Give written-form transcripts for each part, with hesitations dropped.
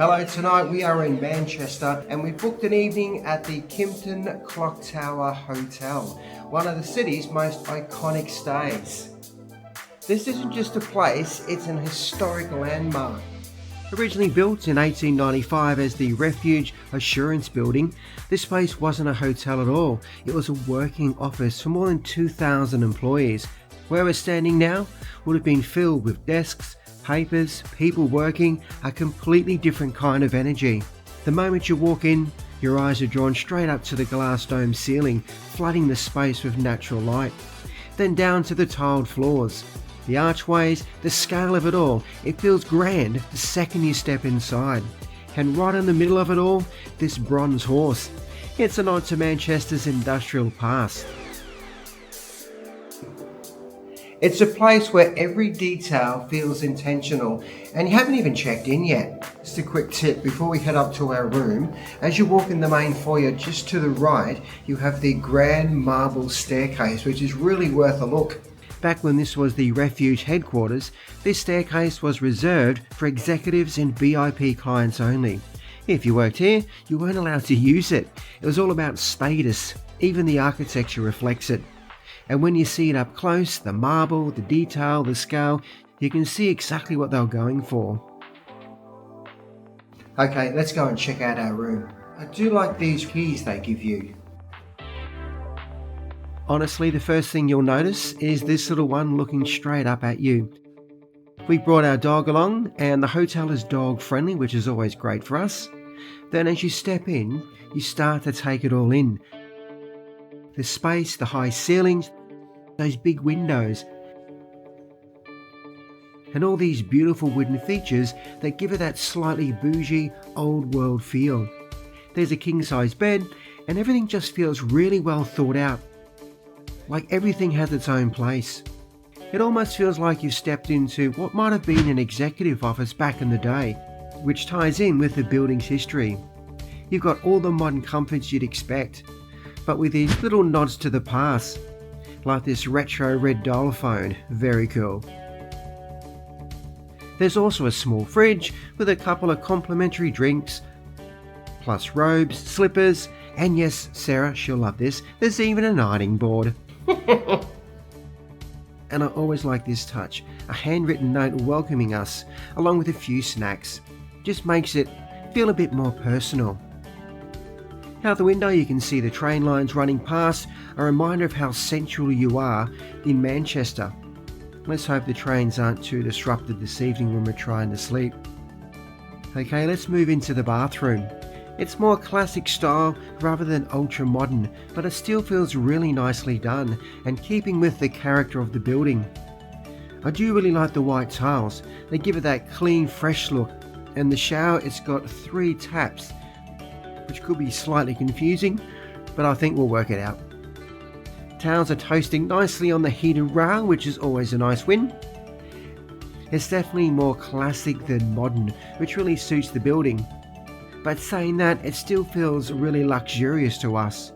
Hello, tonight we are in Manchester and we booked an evening at the Kimpton Clocktower Hotel, one of the city's most iconic stays. This isn't just a place, it's an historic landmark. Originally built in 1895 as the Refuge Assurance Building, this place wasn't a hotel at all. It was a working office for more than 2,000 employees. Where we're standing now would have been filled with desks, papers, people working, a completely different kind of energy. The moment you walk in, your eyes are drawn straight up to the glass dome ceiling, flooding the space with natural light. Then down to the tiled floors. The archways, the scale of it all, it feels grand the second you step inside. And right in the middle of it all, this bronze horse. It's a nod to Manchester's industrial past. It's a place where every detail feels intentional, and you haven't even checked in yet. Just a quick tip before we head up to our room. As you walk in the main foyer, just to the right, you have the grand marble staircase, which is really worth a look. Back when this was the Refuge headquarters, this staircase was reserved for executives and VIP clients only. If you worked here, you weren't allowed to use it. It was all about status. Even the architecture reflects it. And when you see it up close, the marble, the detail, the scale, you can see exactly what they were going for. Okay, let's go and check out our room. I do like these keys they give you. Honestly, the first thing you'll notice is this little one looking straight up at you. We brought our dog along, and the hotel is dog friendly, which is always great for us. Then as you step in, you start to take it all in. The space, the high ceilings, those big windows, and all these beautiful wooden features that give it that slightly bougie, old world feel. There's a king-size bed, and everything just feels really well thought out. Like everything has its own place. It almost feels like you've stepped into what might have been an executive office back in the day, which ties in with the building's history. You've got all the modern comforts you'd expect, but with these little nods to the past, like this retro red dial phone. Very cool. There's also a small fridge with a couple of complimentary drinks, plus robes, slippers, and yes, Sarah, she'll love this, there's even an ironing board. And I always like this touch, a handwritten note welcoming us, along with a few snacks. Just makes it feel a bit more personal. Out the window you can see the train lines running past, a reminder of how central you are in Manchester. Let's hope the trains aren't too disrupted this evening when we're trying to sleep. Okay, let's move into the bathroom. It's more classic style rather than ultra modern, but it still feels really nicely done and keeping with the character of the building. I do really like the white tiles. They give it that clean, fresh look, and the shower, it's got 3 taps, which could be slightly confusing, but I think we'll work it out. Towels are toasting nicely on the heated rail, which is always a nice win. It's definitely more classic than modern, which really suits the building. But saying that, it still feels really luxurious to us.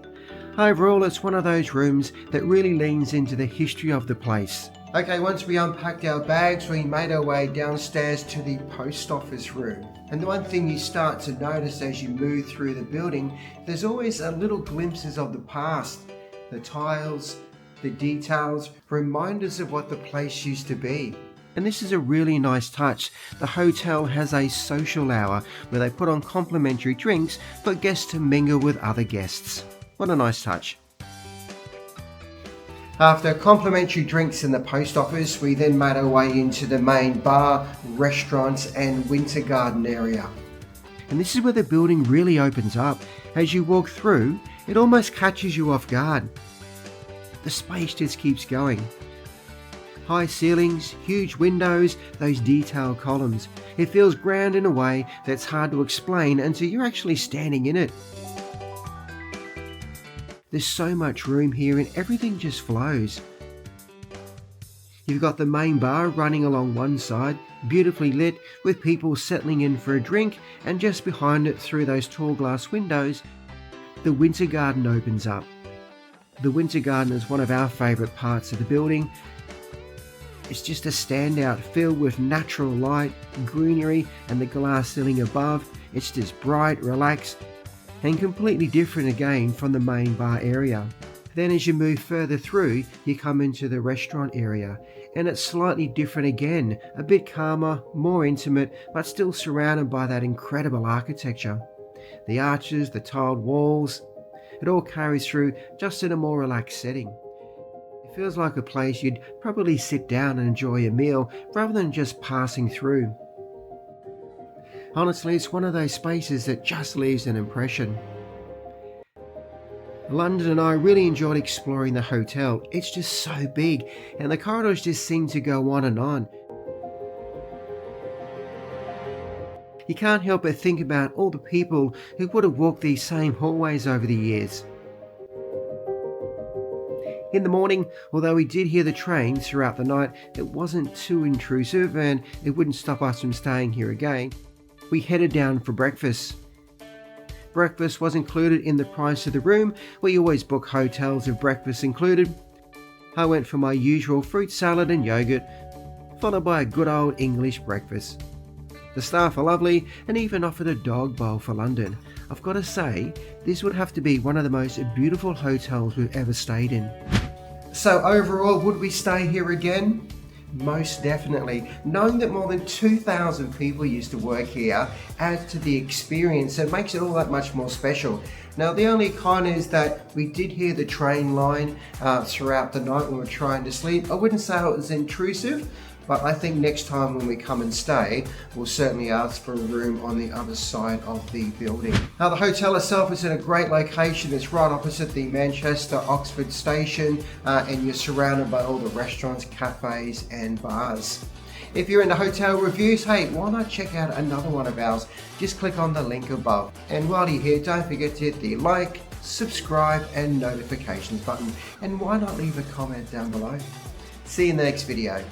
Overall, it's one of those rooms that really leans into the history of the place. Okay, once we unpacked our bags, we made our way downstairs to the post office room. And the one thing you start to notice as you move through the building, there's always a little glimpses of the past. The tiles, the details, reminders of what the place used to be. And this is a really nice touch. The hotel has a social hour where they put on complimentary drinks for guests to mingle with other guests. What a nice touch. After complimentary drinks in the post office, we then made our way into the main bar, restaurants and winter garden area. And this is where the building really opens up. As you walk through, it almost catches you off guard. The space just keeps going. High ceilings, huge windows, those detailed columns. It feels grand in a way that's hard to explain until you're actually standing in it. There's so much room here and everything just flows. You've got the main bar running along one side, beautifully lit with people settling in for a drink, and just behind it through those tall glass windows, the winter garden opens up. The winter garden is one of our favourite parts of the building. It's just a standout, filled with natural light, greenery, and the glass ceiling above. It's just bright, relaxed, and completely different again from the main bar area. Then as you move further through, you come into the restaurant area, and it's slightly different again, a bit calmer, more intimate, but still surrounded by that incredible architecture. The arches, the tiled walls, it all carries through just in a more relaxed setting. It feels like a place you'd probably sit down and enjoy a meal rather than just passing through. Honestly, it's one of those spaces that just leaves an impression. London and I really enjoyed exploring the hotel. It's just so big, and the corridors just seem to go on and on. You can't help but think about all the people who would have walked these same hallways over the years. In the morning, although we did hear the trains throughout the night, it wasn't too intrusive and it wouldn't stop us from staying here again. We headed down for breakfast. Breakfast was included in the price of the room. We always book hotels with breakfast included. I went for my usual fruit salad and yogurt, followed by a good old English breakfast. The staff are lovely and even offered a dog bowl for London. I've got to say, this would have to be one of the most beautiful hotels we've ever stayed in. So overall, would we stay here again? Most definitely. Knowing that more than 2,000 people used to work here adds to the experience and makes it all that much more special. Now the only con is that we did hear the train line throughout the night when we were trying to sleep. I wouldn't say it was intrusive, but I think next time when we come and stay, we'll certainly ask for a room on the other side of the building. Now the hotel itself is in a great location. It's right opposite the Manchester-Oxford station, and you're surrounded by all the restaurants, cafes and bars. If you're into hotel reviews, hey, why not check out another one of ours? Just click on the link above. And while you're here, don't forget to hit the like, subscribe and notifications button. And why not leave a comment down below? See you in the next video.